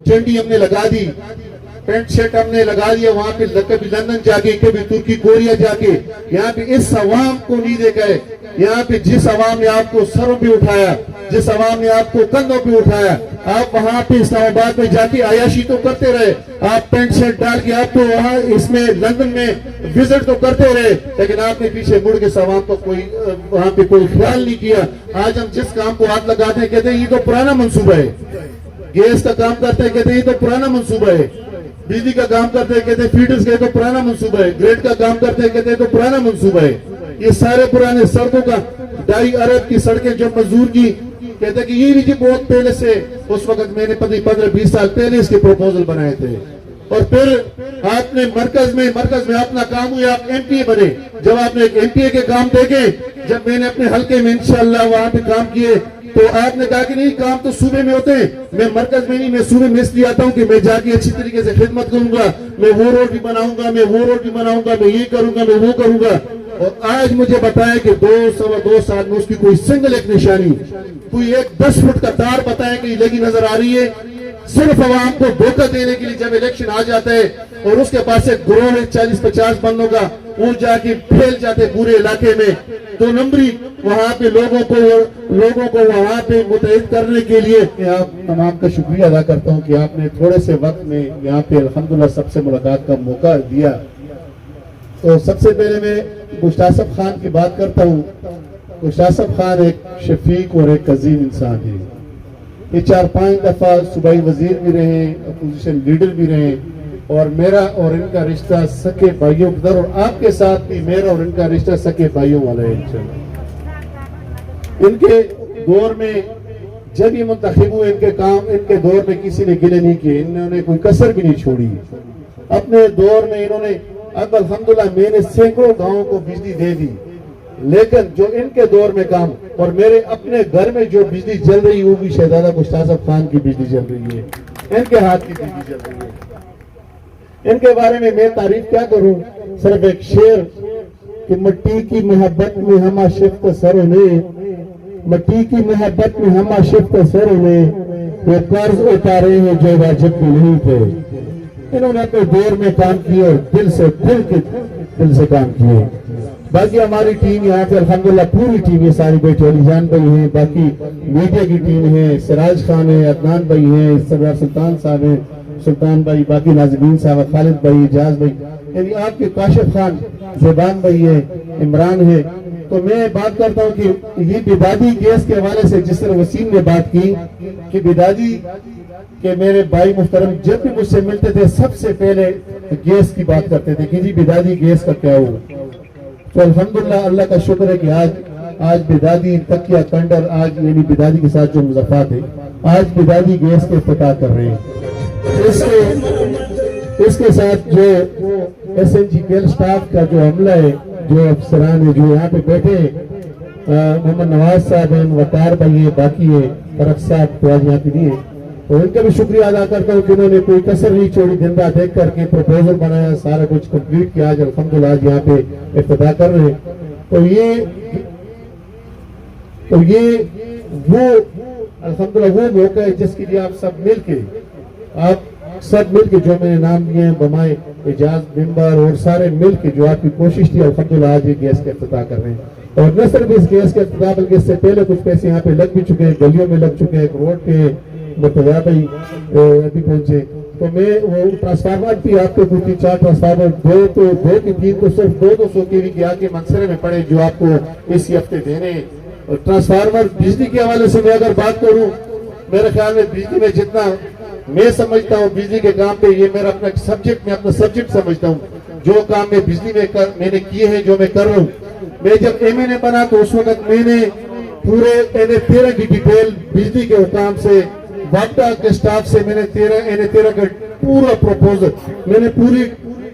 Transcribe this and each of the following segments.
چنڈی ہم نے لگا دی، پینٹ شرٹ ہم نے لگا دیا وہاں پہ، کبھی لندن جا کے، کبھی ترکی کوریا جا کے، یہاں پہ اس عوام کو نہیں دیکھا ہے، یہاں پہ جس عوام نے آپ کو سروں پہ اٹھایا، جس عوام نے آپ کو کندھوں پہ اٹھایا، آپ وہاں پہ اسلام آباد میں جا کے عیاشی تو کرتے رہے، آپ پینٹ شرٹ ڈال کے آپ تو وہاں اس میں لندن میں وزٹ تو کرتے رہے، لیکن آپ نے پیچھے مڑ کے عوام کو کوئی وہاں پہ کوئی خیال نہیں کیا۔ آج ہم جس کام کو ہاتھ لگاتے ہیں کہتے ہیں یہ تو پرانا منصوبہ ہے، گیس کا کام کرتے ہیں کہتے ہیں یہ تو پرانا منصوبہ ہے، بجلی کا کام کرتے ہیں کہتے ہیں فیڈرز کا تو پرانا منصوبہ ہے، گریڈ کا کام کرتے ہیں کہتے ہیں تو پرانا منصوبہ ہے۔ یہ سارے پرانے سڑکوں کا 2.5 ارب کی سڑکیں جو منظور کی، کہتے ہیں کہ یہ بھی جی بہت پہلے سے، اس وقت میں نے 15-20 سال پہلے اس کے پروپوزل بنائے تھے۔ اور پھر آپ نے مرکز میں اپنا کام ہوئے، آپ ایم پی اے بنے، جب آپ نے ایک ایم پی اے کے کام دیکھے، جب میں نے اپنے حلقے میں انشاءاللہ وہاں پہ کام کیے تو آپ نے کہا کہ نہیں کام تو صوبے میں ہوتے ہیں، میں مرکز میں نہیں، میں صوبے میں اس لیے آتا ہوں کہ میں جا کے اچھی طریقے سے خدمت کروں گا، میں وہ روڈ بھی بناؤں گا، میں وہ روڈ بھی بناؤں گا، میں یہ کروں گا، میں وہ کروں گا۔ اور آج مجھے بتائیں کہ 2 سال میں اس کی کوئی سنگل ایک نشانی، کوئی ایک 10 فٹ کا تار بتائیں کہ یہ لگی نظر آ رہی ہے؟ صرف عوام کو دھوکہ دینے کے لیے جب الیکشن آ جاتا ہے اور اس کے پاس ایک گروہ ہے 40-50 بندوں کا، وہ جا کے پھیل جاتے پورے علاقے میں، 2 نمبری وہاں پہ لوگوں کو وہاں پہ متحد کرنے کے لیے۔ میں آپ تمام کا شکریہ ادا کرتا ہوں کہ آپ نے تھوڑے سے وقت میں یہاں پہ الحمدللہ سب سے ملاقات کا موقع دیا۔ تو سب سے پہلے میں گشتاسب خان کی بات کرتا ہوں۔ گشتاسب خان ایک شفیق اور ایک عظیم انسان ہے، یہ 4-5 دفعہ صوبائی وزیر بھی رہے، اپوزیشن لیڈر بھی رہے، اور میرا اور ان کا رشتہ سکے بھائیوں کی طرح، اور آپ کے ساتھ بھی میرا اور ان کا رشتہ سکے بھائیوں والا ہے انشاءاللہ۔ ان کے دور میں جب یہ منتخب ہوئے، ان کے دور میں کسی نے گلے نہیں کیے، انہوں نے کوئی کسر بھی نہیں چھوڑی۔ اپنے دور میں انہوں نے، اب الحمدللہ میں نے سینکڑوں گاؤں کو بجلی دے دی، لیکن جو ان کے دور میں کام، اور میرے اپنے گھر میں جو بجلی چل رہی وہ بھی شہزادہ گشتاسب خان کی بجلی چل رہی ہے، ان کے ہاتھ کی بجلی چل رہی ہے۔ ان کے بارے میں میں تعریف کیا کروں، صرف ایک شعر کہ مٹی کی محبت میں ہما شفت سروں نے، مٹی کی محبت میں ہما شفت سروں نے، وہ قرض اتارے ہیں جو واجب میں نہیں تھے۔ انہوں نے اپنے دور میں کام کیے اور دل سے کام کیے۔ باقی ہماری ٹیم یہاں پہ الحمدللہ پوری ٹیم، یہ ساری بیٹھے، علی جان بھائی ہیں، باقی میڈیا کی ٹیم ہے، سراج خان ہے، عدنان بھائی ہیں، سردار سلطان صاحب ہیں، سلطان بھائی، باقی ناظرین صاحب، خالد بھائی، اجاز بھائی، یعنی آپ کے کاشف خان، زبان بھائی ہے، عمران ہے۔ تو میں بات کرتا ہوں کہ یہ بیدادی گیس کے حوالے سے جس طرح وسیم نے بات کی کہ بیدادی کہ میرے بھائی محترم جب بھی مجھ سے ملتے تھے سب سے پہلے گیس کی بات کرتے تھے کہ جی بیدادی گیس کا کیا ہوا۔ تو الحمدللہ اللہ کا شکر ہے کہ آج بیدادی تکیہ کنڈر، آج یعنی بیدادی کے ساتھ جو مضافات ہے، آج بیدادی گیس کے افتتاح کر رہے ہیں۔ اس کے ساتھ جو ایس این جی گیل سٹاف کا جو عملہ ہے، جو افسران ہے جو یہاں پہ بیٹھے ہیں، محمد نواز صاحب ہیں، وقار بھائی ہے، باقی ہے، فرق صاحب تو آج یہاں پہ نہیں ہے، تو ان کا بھی شکریہ ادا کرتا ہوں کہ انہوں نے کوئی کسر نہیں چھوڑی، زندہ دیکھ کر کے پروپوزل بنایا، سارا کچھ کمپلیٹ کیا، آج الحمدللہ آج یہاں پہ افتتاح کر رہے ہیں۔ تو یہ وہ الحمدللہ وہ موقع ہے جس کے لیے آپ سب مل کے جو میں نے نام لیے ہیں، بمائے اجاز ممبر اور سارے مل کے جو آپ کی کوشش تھی، الحمدللہ آج یہ گیس کا افتتاح کر رہے ہیں۔ اور نہ صرف اس گیس کا افتتاح بلکہ اس سے پہلے کچھ پیسے یہاں پہ لگ بھی چکے ہیں، گلیوں میں لگ چکے ہیں، ایک روڈ پہ مرتضی بھائی ابھی پہنچے، تو میں وہ ٹرانسفارمر بھی آپ کو 3-4 ٹرانسفارمر، 2 کی 3 تو صرف 200 کے وی کے آگے منصرے میں پڑے جو آپ کو اسی ہفتے دینے ہیں۔ اور ٹرانسفارمر بجلی کے حوالے سے میں اگر بات کروں، میرے خیال میں بجلی میں جتنا میں سمجھتا ہوں بجلی کے کام پہ، یہ میرا اپنا سبجیکٹ، میں اپنا سبجیکٹ سمجھتا ہوں، جو کام میں بجلی میں نے کیے ہیں، جو میں کر رہا ہوں۔ میں جب ایم این اے بنا تو اس وقت میں نے پورے NA13 کی ڈیٹیل بجلی کے حکام سے، واپڈا کے سٹاف سے میں نے NA13 کا پورا پروپوزل، میں نے پوری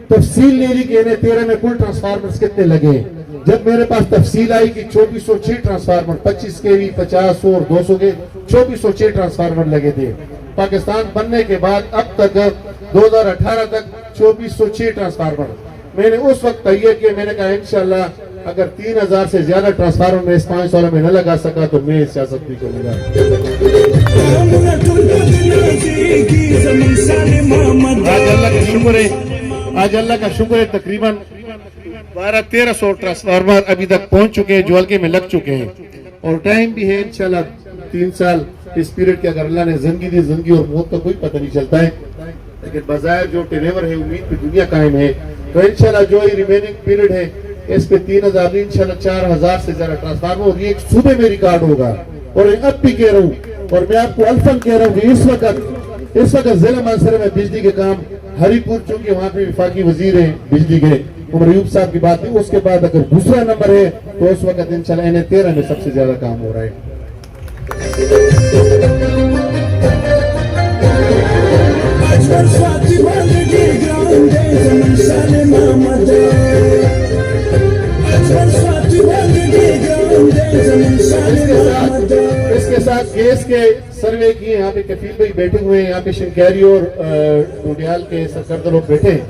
تفصیل لے لی کہ NA13 میں کل ٹرانسفارمرز کتنے لگے ہیں۔ جب میرے پاس تفصیل آئی کہ 2406 ٹرانسفارمر، 25 کے وی، 50 اور 200 کے 2406 ٹرانسفارمر لگے تھے۔ پاکستان بننے کے بعد اب تک 2018 تک 2406 ٹرانسفارمر میں نے اس وقت تیار کیا۔ میں نے کہا انشاءاللہ اگر 3000 سے زیادہ ٹرانسفارمر میں اس 5 سالوں میں نہ لگا سکا تو میں سیاست نہیں کروں گا. آج اللہ کا شکر ہے تقریباً 1200-1300 ٹرانسفارمر ابھی تک پہنچ چکے ہیں جو حلقے میں لگ چکے ہیں, اور ٹائم بھی ہے انشاءاللہ 3 سال اس پیریڈ کے. اگر اللہ نے زندگی دی, زندگی اور موت کا کوئی پتہ نہیں چلتا ہے, لیکن بظاہر جو ٹینیور ہے امید پہ دنیا قائم ہے. تو انشاءاللہ جو یہ ریمیننگ پیریڈ ہے اس پہ 3000 انشاءاللہ 4000 سے زیادہ ٹرانسفارمر, اور یہ ایک صوبے میں ریکارڈ ہوگا. اور اب بھی کہہ رہا ہوں, اور میں آپ کو الفن کہہ رہا ہوں کہ اس وقت ضلع مانسہرہ میں بجلی کے کام ہری پور, چونکہ وہاں پہ وفاقی وزیر ہیں بجلی کے عمر ایوب صاحب کی بات نہیں, اس کے بعد اگر دوسرا نمبر ہے تو اس وقت انشاءاللہ NH13 میں سب سے زیادہ کام ہو رہا ہے. اس کے ساتھ گیس کے سروے کیے, یہاں پہ کفیل بھائی بیٹھے ہوئے ہیں, یہاں پہ شنکیری اور ڈوڈیال کے سرکردہ لوگ بیٹھے ہیں.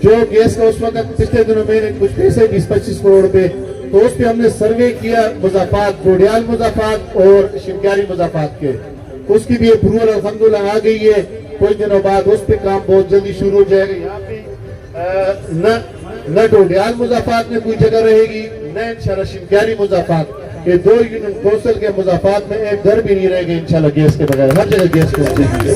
جو گیس کا اس وقت پچھلے دنوں میں کچھ پیسے 20-25 کروڑ پہ, تو اس پہ ہم نے سروے کیا مضافات, ڈوڈیال مضافات اور شنکیری مضافات کے. اس کی بھی اپروول الحمدللہ آ گئی ہے. کچھ دنوں بعد اس پہ کام بہت جلدی شروع ہو جائے گا. یہاں پہ نہ ڈوڈیال مضافات میں کوئی جگہ رہے گی, نہ انشاءاللہ شنکیری مضافات. یہ 2 یونین کوسل کے مضافات میں ایک گھر بھی نہیں رہے گا انشاءاللہ گیس کے بغیر. ہر جگہ گیس پہنچے گی.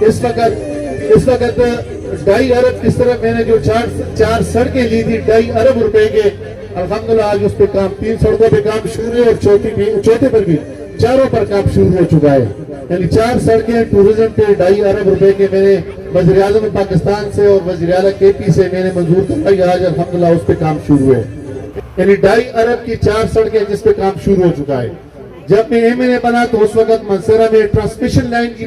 اس وقت 2.5 ارب کس طرح میں نے جو 4 سڑکیں لی تھی 2.5 ارب روپے کے, الحمدللہ آج اس پہ کام 3 سڑکوں پہ کام شروع ہے, اور چوتھے پر بھی چاروں پر کام شروع ہو چکا ہے. یعنی 4 سڑکیں ٹورزم پہ 2.5 ارب روپے کے میں نے وزیر اعظم پاکستان سے اور وزیر اعلیٰ KP سے میں نے منظور کروائی. آج الحمدللہ اس پہ کام شروع ہے. یعنی 2.5 ارب کی 4 سڑکیں جس پہ کام شروع ہو چکا ہے. جب میں MNA بنا تو اس وقت مانسہرہ میں ٹرانسمیشن لائن کی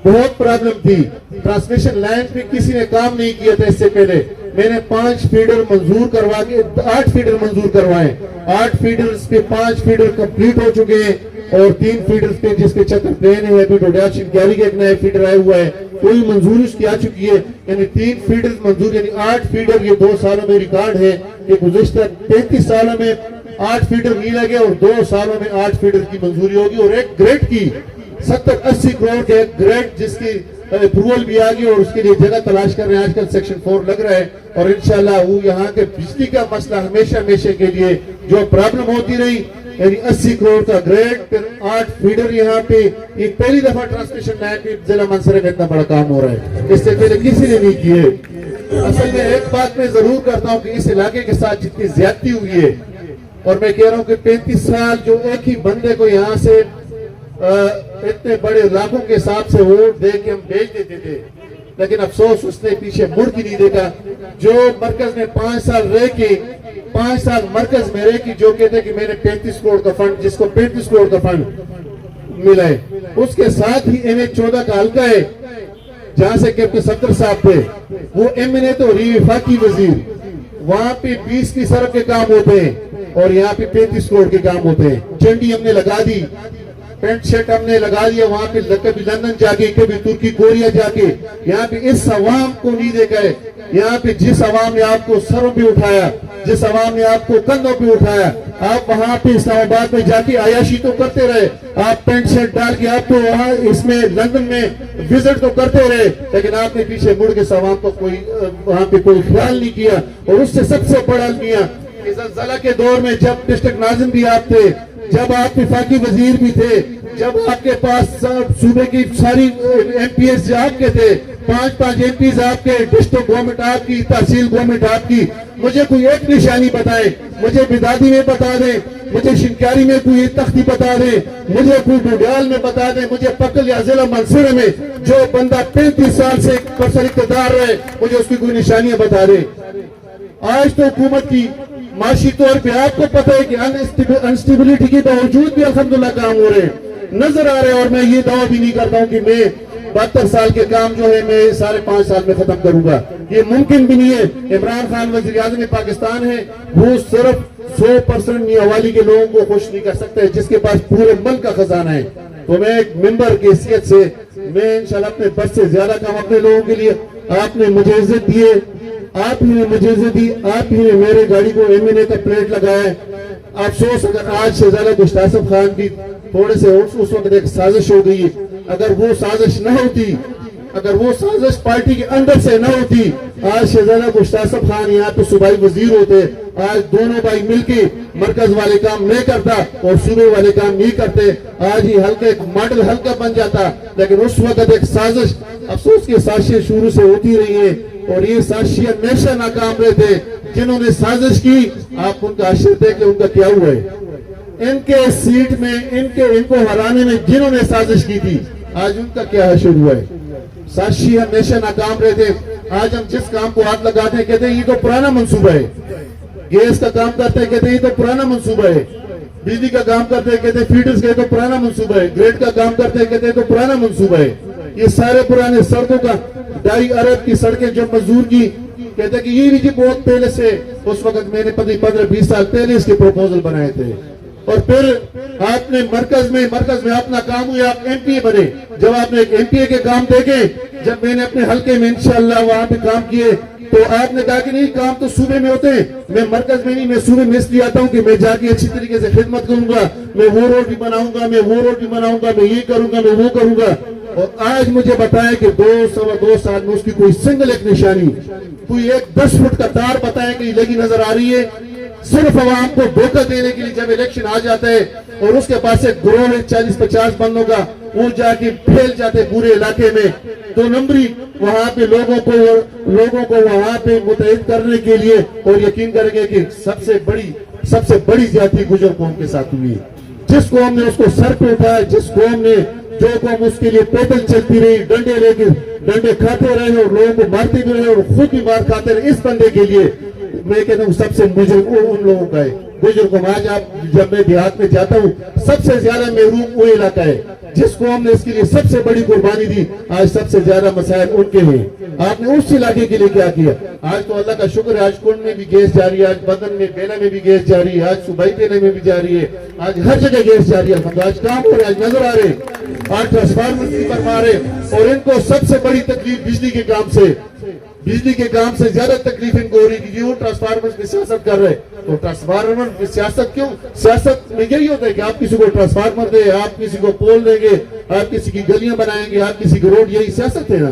بہت پرابلم تھی. ٹرانسمیشن لائن پہ کسی نے کام نہیں کیا تھا اس سے پہلے. میں نے 5 فیڈر منظور کروا کے 8 فیڈر منظور کروائے. 8 فیڈرز پہ 5 فیڈر کمپلیٹ ہو چکے ہیں, اور 3 فیڈرز پہ جس کے چکر پلین ہے, ابھی ڈوڈیال شنکیری کے ایک نیا فیڈر آیا ہوا ہے, کوئی منظوری اس کی آ چکی ہے. یعنی 3 فیڈرز منظور, یعنی 8 فیڈر. یہ 2 سالوں میں ریکارڈ ہے کہ گزشتہ 33 سالوں میں 8 فیڈر نہیں لگے, اور 2 سالوں میں 8 فیڈر کی منظوری ہوگی. اور ایک گریڈ کی 70-80 کروڑ کے ایک گریڈ جس کی اپروول بھی آگئی, اور اس کے لیے جگہ تلاش کر رہے ہیں. آج کل سیکشن 4 لگ رہا ہے, اور انشاءاللہ وہ یہاں کے بجلی کا مسئلہ ہمیشہ کے لیے جو پرابلم ہوتی رہی, یعنی 80 کروڑ کا گریڈ, پھر 8 فیڈر یہاں پہ. یہ پہلی دفعہ ٹرانسمیشن لائن پہ ضلع مانسہرہ میں اتنا بڑا کام ہو رہا ہے, اس سے پہلے کسی نے نہیں کیے. اصل میں ایک بات میں ضرور کرتا ہوں کہ اس علاقے کے ساتھ جتنی زیادتی ہوئی ہے, اور میں کہہ رہا ہوں کہ 35 سال جو ایک ہی بندے کو یہاں سے اتنے بڑے علاقوں کے حساب سے ووٹ دے کے ہم بھیج دیتے تھے, لیکن افسوس اس نے پیچھے مڑ کی نہیں دیکھا. جو مرکز میں 5 سال رہ کے 5 سال مرکز میں رہ کی جو کہتے ہیں کہ میں نے 35 کروڑ کا فنڈ, جس کو 35 کروڑ کا فنڈ ملا ہے, اس کے ساتھ ہی NH14 کا حلقہ ہے جہاں سے کیپٹن صفدر صاحب تھے, وہ MNA تو وفاقی وزیر, وہاں پہ 20 کی سڑک کے کام ہوتے ہیں, اور یہاں پہ 35 کروڑ کے کام ہوتے ہیں. چنڈی ہم نے لگا دی, پینٹ شرٹ ہم نے لگا دیا, وہاں پہ کبھی لندن جا کے, کبھی ترکی کوریا جا کے. یہاں پہ اس عوام کو نہیں دیکھا ہے. یہاں پہ جس عوام نے آپ کو سروں پہ اٹھایا, جس عوام نے آپ کو کندھوں پہ اٹھایا, آپ وہاں پہ اسلام آباد میں جا کے عیاشی تو کرتے رہے, آپ پینٹ شرٹ ڈال کے آپ تو وہاں اس میں لندن میں وزٹ تو کرتے رہے, لیکن آپ نے پیچھے مڑ کے عوام کو کوئی وہاں پہ کوئی خیال نہیں کیا. اور اس سے سب سے بڑا المیہ زلزلہ کے دور میں جب ڈسٹرکٹ ناظم بھی آپ تھے, جب آپ وفاقی وزیر بھی تھے, جب آپ کے پاس صوبے کی ساری MPs آپ کے تھے, 5 MPs آپ کے, ڈسٹرکٹ گورنمنٹ آپ کی, تحصیل گورنمنٹ آپ کی, مجھے کوئی ایک نشانی بتائے, مجھے بدادی میں بتا دیں, مجھے شنکیری میں کوئی تختی بتا دیں, مجھے کوئی ڈوڈیال میں بتا دیں, مجھے پکل یا ضلع مانسہرہ میں جو بندہ 35 سال سے پرسن اقتدار رہے, مجھے اس کی کوئی نشانیاں بتا دیں. آج تو حکومت کی معاشی طور پہ آپ کو پتہ ہے کہ انسٹیبلٹی کے باوجود بھی الحمدللہ کام ہو رہے نظر آ رہے ہیں. اور میں یہ دعویٰ بھی نہیں کرتا ہوں کہ میں 72 سال کے کام جو ہے میں 5.5 سال میں ختم کروں گا, یہ ممکن بھی نہیں ہے. عمران خان وزیر اعظم پاکستان ہے, وہ صرف 100% میاوالی کے لوگوں کو خوش نہیں کر سکتا ہے, جس کے پاس پورے ملک کا خزانہ ہے. تو میں ایک ممبر کی حیثیت سے میں انشاءاللہ اپنے بس سے زیادہ کام اپنے لوگوں کے لیے, آپ نے مجھے عزت دیے, آپ ہی نے مجھے دی, آپ ہی نے میرے گاڑی کو M&A کا پلیٹ لگایا ہے. افسوس اگر آج شہزادہ گشتاسب خان کی تھوڑے سے اس وقت ایک سازش ہو گئی ہے, اگر وہ سازش نہ ہوتی, اگر وہ سازش پارٹی کے اندر سے نہ ہوتی, آج شہزادہ گشتاسب خان یہاں پہ صوبائی وزیر ہوتے. آج دونوں بھائی مل کے مرکز والے کام نہیں کرتا اور صوبے والے کام نہیں کرتے. آج ہی حلقہ ایک ماڈل حلقہ بن جاتا, لیکن اس وقت ایک سازش, افسوس کی سازشیں شروع سے ہوتی رہی ہیں اور یہ سازشیں ہمیشہ ناکام رہے تھے. جنہوں نے سازش کی آپ ان کا اشر دیکھ لیں ان کا کیا ہوا ہے. ان کے سیٹ میں ان کو ہرانے میں جنہوں نے سازش کی تھی آج ان کا کیا حشر ہوا ہے. سازشی ہمیشہ ناکام رہے تھے. آج ہم جس کام کو ہاتھ لگاتے ہیں کہتے ہیں یہ تو پرانا منصوبہ ہے. گیس کا کام کرتے ہیں کہتے ہیں یہ تو پرانا منصوبہ ہے. بجلی کا کام کرتے ہیں کہتے ہیں فیڈرز کا تو پرانا منصوبہ ہے. گریڈ کا کام کرتے ہیں کہتے ہیں تو پرانا منصوبہ ہے. یہ سارے پرانے سڑکوں کا 2.5 ارب کی سڑکیں جو منظور کی کہتے ہیں کہ یہ بھی جی بہت پہلے سے, اس وقت میں نے 15-20 سال پہلے اس کے پروپوزل بنائے تھے. اور پھر آپ نے مرکز میں اپنا کام ہوئے, آپ MP بنے. جب آپ نے ایک MP کے کام دیکھے, جب میں نے اپنے حلقے میں انشاءاللہ وہاں پہ کام کیے تو آپ نے کہا کہ نہیں کام تو صوبے میں ہوتے ہیں, میں مرکز میں نہیں, میں صوبے میں اس لیے آتا ہوں کہ میں جا کے اچھی طریقے سے خدمت کروں گا, میں وہ روڈ بھی بناؤں گا, میں وہ روڈ بھی بناؤں گا, میں یہ کروں گا, میں وہ کروں گا. اور آج مجھے بتائیں کہ 2 سال میں اس کی کوئی سنگل ایک نشانی, کوئی ایک 10 فٹ کا تار بتائیں کہ یہ لگی نظر آ رہی ہے. صرف عوام کو دھوکہ دینے کے لیے جب الیکشن آ جاتا ہے اور اس کے پاس ایک گروہ ہے 40-50 بندوں کا, وہ جا کے پھیل جاتے پورے علاقے میں 2 نمبری وہاں پہ لوگوں کو وہاں پہ متحد کرنے کے لیے. اور یقین کریں گے کہ سب سے بڑی زیادتی گجر قوم کے ساتھ ہوئی. جس قوم نے اس کو سر پہ اٹھایا, جس قوم نے جو قوم اس کے لیے پیدل چلتی رہی, ڈنڈے لے کے ڈنڈے کھاتے رہے اور لوگوں کو مارتے بھی رہے اور خود بھی مار کھاتے رہے, اس بندے کے لیے میں کہتا ہوں سب سے مجرم ان لوگوں کا ہے. بزرگوں آج جب میں دیہات میں جاتا ہوں سب سے زیادہ محروم وہ علاقہ ہے جس قوم نے اس کے لیے سب سے بڑی قربانی دی. آج سب سے زیادہ مسائل ان کے ہیں. آپ نے اس علاقے کے لیے کیا کیا؟ آج تو اللہ کا شکر ہے, آج کنڈ میں بھی گیس جاری ہے, آج بدن میں بیلا میں بھی گیس جاری ہے, آج صوبائی بیلے میں بھی جاری ہے, آج ہر جگہ گیس جاری ہے. آج کام ہو رہے, آج نظر آ رہے, آج ٹرانسفارمر کی فرما رہے. اور ان کو سب سے بڑی تکلیف بجلی کے کام سے زیادہ تکلیف ان کو ہو رہی ہے کہ وہ ٹرانسفارمر کی سیاست کر رہے. تو ٹرانسفارمر کی سیاست کیوں؟ سیاست میں یہی ہوتا ہے کہ آپ کسی کو ٹرانسفارمر دیں, آپ کسی کو پول دیں گے, آپ کسی کی گلیاں بنائیں گے, آپ کسی کو روڈ, یہی سیاست ہے نا.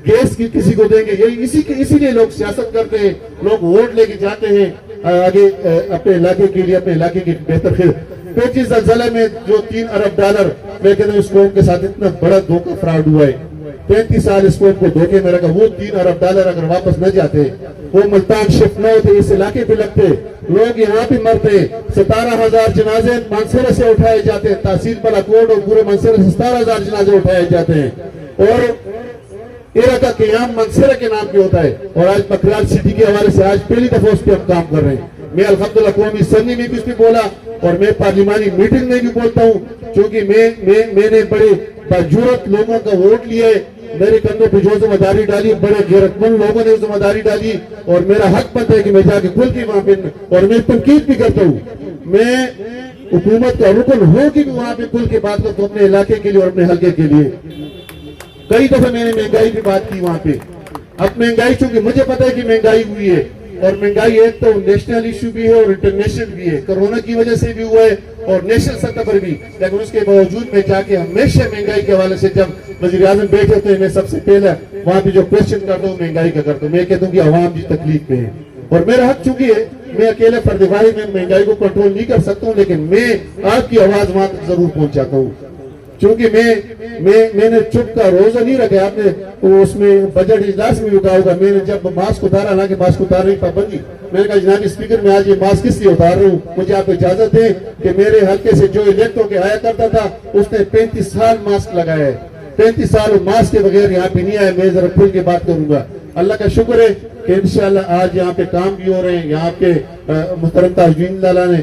گیس کی کسی کو دیں گے, یہی اسی لیے لوگ سیاست کرتے ہیں. لوگ ووٹ لے کے جاتے ہیں آگے اپنے علاقے کے لیے, اپنے علاقے کی بہتر خدمت. پیچیز زلزلے میں جو $3 ارب میں کہتا ہوں اس قوم کے ساتھ اتنا بڑا دھوکہ فراڈ ہوا ہے. 35 سال اس قوم کو دھوکے میں رکھا. وہ $3 ارب اگر واپس نہ جاتے, وہ ملتان شفٹ نہ ہوتے, اس علاقے پہ لگتے, لوگ یہاں پہ مرتے. 17,000 جنازے منصورہ سے اٹھائے جاتے ہیں, تحصیل بلاکوٹ اور پورے منصورہ سے 17,000 جنازے اٹھائے جاتے ہیں. اور علاقہ قیام منصورہ کے نام پہ ہوتا ہے. اور آج بکرال سٹی کے حوالے سے آج پہلی دفعہ اس پہ ہم کام کر رہے ہیں. میں الحمدللہ قومی اسمبلی میں بھی اس پہ بولا اور میں پارلیمانی میٹنگ میں بھی بولتا ہوں, کیونکہ میں نے بڑے بجرت لوگوں کا ووٹ لیا ہے. میرے کندھوں پہ جو ذمہ داری ڈالی, بڑے غیرت مند لوگوں نے ذمہ داری ڈالی, اور میرا حق بنتا ہے کہ میں جا کے کھل کے وہاں پہ, اور میں تنقید بھی کرتا ہوں. میں حکومت کا رکن ہو کہ بھی وہاں پہ کھل کے بات کرتا ہوں اپنے علاقے کے لیے اور اپنے حلقے کے لیے. کئی دفعہ میں نے مہنگائی کی بات کی وہاں پہ. اب مہنگائی, چونکہ مجھے پتا ہے کہ مہنگائی ہوئی ہے, اور مہنگائی ایک تو نیشنل ایشو بھی ہے اور انٹرنیشنل بھی ہے. کرونا کی وجہ سے بھی ہوا ہے اور نیشنل سطح پر بھی, لیکن اس کے باوجود میں جا کے ہمیشہ مہنگائی کے حوالے سے جب وزیر اعظم بیٹھے ہوتے ہیں میں سب سے پہلا وہاں پہ جو کوشچن کرتا ہوں مہنگائی کا کرتا ہوں. میں کہتا ہوں کہ عوام جی تکلیف میں ہے, اور میرا حق چونکہ ہے, میں اکیلے فرد واحد میں مہنگائی کو کنٹرول نہیں کر سکتا ہوں, لیکن میں آپ کی آواز وہاں تک ضرور پہنچاتا ہوں. چونکہ میں نے چپ کا روزہ نہیں رکھا. آپ نے اس میں بجٹ اجلاس میں بھی کہا ہوگا, میں نے جب ماسک اتارا, حالانکہ ماسک اتارنے کی پابندی, میں نے کہا جناب اسپیکر میں آج یہ ماسک کس لیے اتار رہا ہوں, مجھے آپ اجازت دیں کہ میرے حلقے سے جو الیکٹ ہو کے آیا کرتا تھا اس نے 35 سال ماسک لگایا ہے. 35 سال ماسک کے بغیر یہاں پہ نہیں آیا. میں ذرا کھل کے بات کروں گا. اللہ کا شکر ہے کہ انشاءاللہ آج یہاں پہ کام بھی ہو رہے ہیں. یہاں پہ محترم تاجدین لالا نے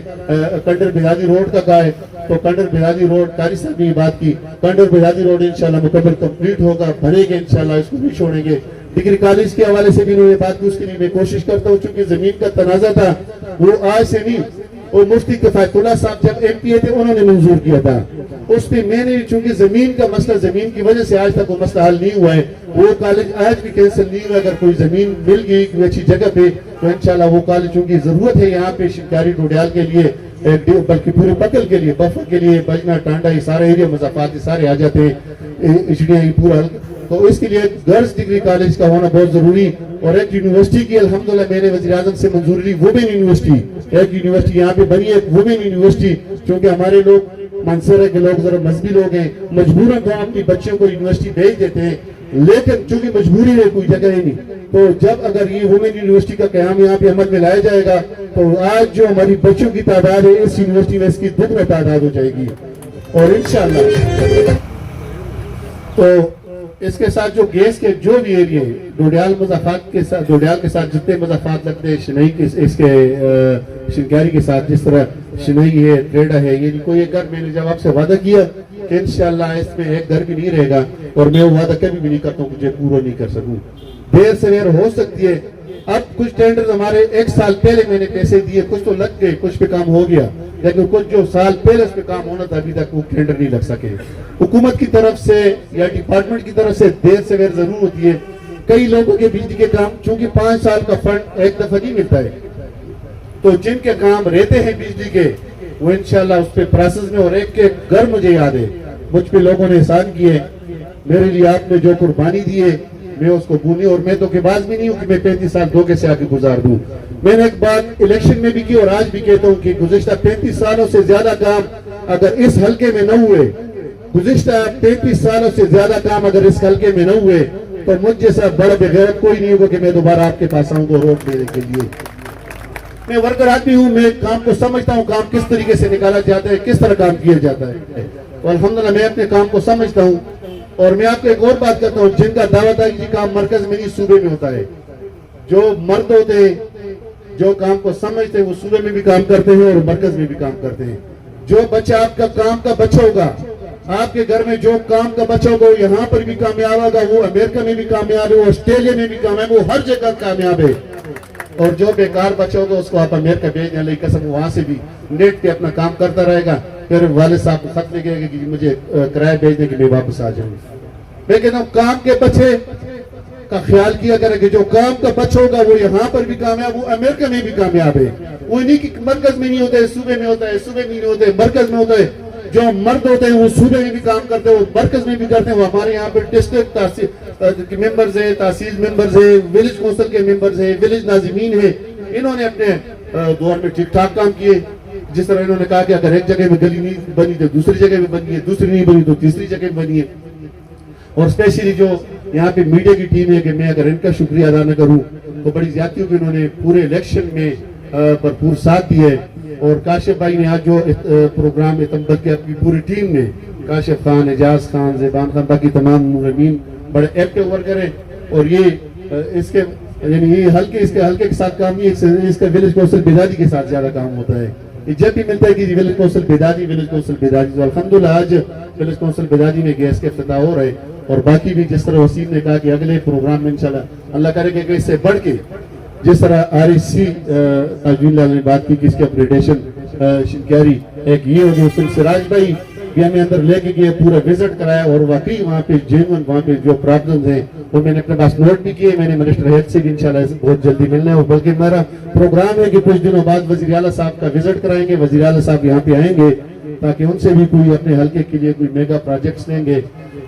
کنڈر بہادی روڈ کا کہا ہے, تو کنڈر بہادی روڈ قاری صاحب نے یہ بات کی, کنڈر بہادی روڈ انشاءاللہ مکمل کمپلیٹ ہوگا, بنے گے انشاءاللہ, اس کو بھی چھوڑیں گے. ڈگری کالج کے حوالے سے بھی انہوں نے بات کی, اس کے لیے میں کوشش کرتا ہوں, چونکہ زمین کا تنازع تھا وہ آج سے نہیں, اور مفتی کفایت اللہ صاحب جب MP تھے انہوں نے منظور کیا تھا. اس پہ میں نے چونکہ زمین کا مسئلہ زمین کی وجہ سے آج تک وہ مسئلہ حل نہیں ہوا ہے. وہ کالج آج بھی کینسل نہیں ہوا. اگر کوئی زمین مل گئی کوئی اچھی جگہ پہ تو انشاءاللہ وہ کالج چونکہ ضرورت ہے یہاں پہ شنکاری ڈوڈیال کے لیے بلکہ پورے بکل کے لیے بفر کے لیے بجنا ٹانڈا یہ سارے ایریا مضافات یہ سارے آ جاتے ہیں اشڑیاں یہ پورا. تو اس کے لیے گرلز ڈگری کالج کا ہونا بہت ضروری. اور ایک یونیورسٹی کی الحمدللہ میں نے وزیر اعظم سے منظوری لی وومن یونیورسٹی. ایک یونیورسٹی یہاں پہ بنی ہے وومن یونیورسٹی. چونکہ ہمارے لوگ منصورہ کے لوگ ذرا مذہبی لوگ ہیں مجبوراً تو اپنی بچوں کو یونیورسٹی بھیج دیتے ہیں لیکن چونکہ مجبوری ہے کوئی جگہ ہی نہیں. تو جب اگر یہ وومن یونیورسٹی کا قیام یہاں پہ عمل میں لایا جائے گا تو آج جو ہماری بچوں کی تعداد ہے اس یونیورسٹی میں اس کی دگنا تعداد ہو جائے گی. اور انشاءاللہ تو اس کے ساتھ جو گیس کے جو بھی ایریا ہے ڈوڈیال مضافات کے ساتھ ڈوڈیال کے ساتھ جتنے مضافات لگتے ہیں شنائی کے اس کے شنکاری کے ساتھ جس طرح شنائی ہے ٹریڈا ہے یہ کوئی ایک گھر میں نے جب آپ سے وعدہ کیا کہ انشاءاللہ اس میں ایک گھر بھی نہیں رہے گا اور میں وہ وعدہ کبھی بھی نہیں کرتا ہوں مجھے پورا نہیں کر سکوں. دیر سے دیر ہو سکتی ہے. اب کچھ ٹینڈر ہمارے ایک سال پہلے میں نے پیسے دیے کچھ تو لگ گئے کچھ پہ کام ہو گیا لیکن کچھ جو سال پہلے اس پہ کام ہونا تھا ابھی تک وہ ٹینڈر نہیں لگ سکے. حکومت کی طرف سے یا ڈپارٹمنٹ کی طرف سے دیر سے دیر ضرور ہوتی ہے. کئی لوگوں کے بجلی کے کام چونکہ 5 سال کا فنڈ ایک دفعہ نہیں ملتا ہے تو جن کے کام رہتے ہیں بجلی کے وہ انشاءاللہ اس پہ پروسیس میں. اور ایک کے گھر مجھے یاد ہے مجھ پہ لوگوں نے احسان کیے میرے لیے آپ نے جو قربانی دی ہے میں اس کو بھولنے اور میں تو کہ باز بھی نہیں ہوں کہ میں 35 سال دھوکے سے آگے گزار دوں. میں نے ایک بات الیکشن میں بھی کی اور آج بھی کہتا ہوں کہ گزشتہ 35 سالوں سے زیادہ کام اگر اس حلقے میں نہ ہوئے گزشتہ 35 سالوں سے زیادہ کام اگر اس حلقے میں نہ ہوئے تو مجھ جیسا بڑا بغیرت کوئی نہیں ہوگا کہ میں دوبارہ آپ کے پاس آؤں گا ووٹ دینے کے لیے. میں ورکر آدمی ہوں میں کام کو سمجھتا ہوں کام کس طریقے سے نکالا جاتا ہے کس طرح کام کیا جاتا ہے اور الحمدللہ میں اپنے کام کو سمجھتا ہوں. اور میں آپ کو ایک اور بات کرتا ہوں جن کا دعویٰ ہے کہ کام مرکز میں نہیں صوبے میں ہوتا ہے. جو مرد ہوتے ہیں جو کام کو سمجھتے ہیں وہ صوبے میں بھی کام کرتے ہیں اور مرکز میں بھی کام کرتے ہیں. جو بچہ آپ کا کام کا بچہ ہوگا آپ کے گھر میں جو کام کا بچہ ہوگا وہ یہاں پر بھی کامیاب ہوگا وہ امریکہ میں بھی کامیاب ہے وہ آسٹریلیا میں بھی کامیاب ہے وہ ہر جگہ کامیاب ہے. اور جو بیکار بچہ ہوگا اس کو آپ امریکہ بھیجنے لئی قسم وہاں سے بھی نیٹ پہ اپنا کام کرتا رہے گا. پھر والد صاحب کو خط لکھے گا کہ مجھے کرایہ بھیجنے کے لیے واپس آ جاؤں. لیکن ہم کام کے بچے کا خیال کیا کریں کہ جو کام کا بچہ ہوگا وہ یہاں پر بھی کامیاب وہ امریکہ میں بھی کامیاب ہے. وہ نہیں کہ مرکز میں نہیں ہوتا ہے صوبے میں ہوتا ہے صوبے میں نہیں ہوتا ہے مرکز میں ہوتا ہے. جو مرد ہوتے ہیں وہ صوبے میں بھی کام کرتے ہیں وہ مرکز میں بھی کرتے ہیں. وہ ہمارے یہاں پر ڈسٹرکٹ ممبرز ہیں تحصیل ممبرز ہیں ولیج کونسل کے ممبرز ہیں ولیج ناظمین ہیں. انہوں نے اپنے دور میں ٹھیک ٹھاک کام کیے. جس طرح انہوں نے کہا کہ اگر ایک جگہ میں گلی نہیں بنی تو دوسری جگہ میں بنی ہے دوسری نہیں بنی تو تیسری جگہ میں بنی ہے. اور اسپیشلی جو یہاں پہ میڈیا کی ٹیم ہے کہ میں اگر ان کا شکریہ ادا نہ کروں تو بڑی زیادتی ہوگی. انہوں نے پورے الیکشن میں بھرپور ساتھ دیا ہے. اور کاشف بھائی نے آج جو پروگرام اتمبر کے اپنی پوری ٹیم نے کاشف خان اعجاز خان زیبان خان باقی تمام مہمین بڑے ایکٹیو ورکر ہیں. اور یہ اس کے یعنی یہ حلقے کے ساتھ کام نہیں اس کا ولیج کونسل بیدادی کے ساتھ زیادہ کام ہوتا ہے. یہ جب بھی ملتا ہے کہ ولیج کونسل بیدادی تو الحمدللہ آج ولیج کونسل بیدادی میں گیس کے افتتاح ہو رہے. اور باقی بھی جس طرح وسیم نے کہا کہ اگلے پروگرام میں انشاءاللہ اللہ کرے کہ اس سے بڑھ کے جس طرح REC تاجوین لال نے بات کی کہ اس کی اپگریڈیشن شنکاری ایک یہ ہوگی. اس میں سراج بھائی بھی ہمیں اندر لے کے گئے پورا وزٹ کرایا اور واقعی وہاں پہ جینون وہاں پہ جو پرابلمز ہیں وہ میں نے اپنے پاس نوٹ بھی کیے. میں نے منسٹر ہیڈ سے بھی انشاءاللہ بہت جلدی ملنا ہے. اور بلکہ میرا پروگرام ہے کہ کچھ دنوں بعد وزیر اعلیٰ صاحب کا وزٹ کرائیں گے. وزیر اعلیٰ صاحب یہاں پہ آئیں گے تاکہ ان سے بھی کوئی اپنے حلقے کے لیے کوئی میگا پروجیکٹس لیں گے.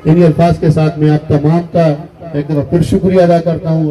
انہی الفاظ کے ساتھ میں آپ تمام کا ایک دفعہ پھر شکریہ ادا کرتا ہوں.